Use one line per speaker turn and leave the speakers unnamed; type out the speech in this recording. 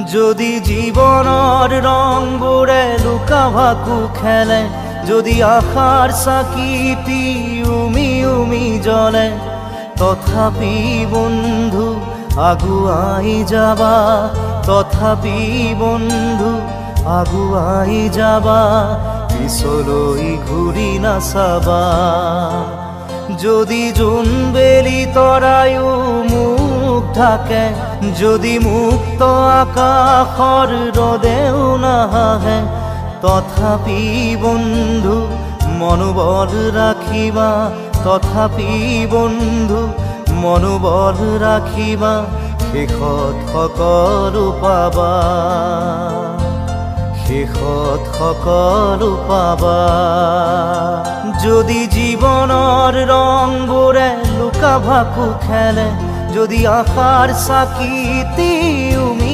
যদি জীবনৰ ৰংবোৰে লুকা ভাকু খেলে, যদি আশাৰ চাকিটি উমি উমি জ্বলে, তথাপি বন্ধু আগুৱাই যাবা, তথাপি বন্ধু আগুৱাই যাবা, পিছলৈ ঘূৰি নাচাবা। যদি জোনবেলি তৰায়ো মুখ ঢাকে, যদি মুক্ত আকাশৰ ৰদেও নাহে, তথাপি বন্ধু মনোবল ৰাখিবা, তথাপি বন্ধু মনোবল ৰাখিবা, শেষত সকলো পাবা, শেষত সকলো পাবা। যদি জীৱনৰ ৰংবোৰে লুকা ভাকু খেলে, যদি আশাৰ চাকিটি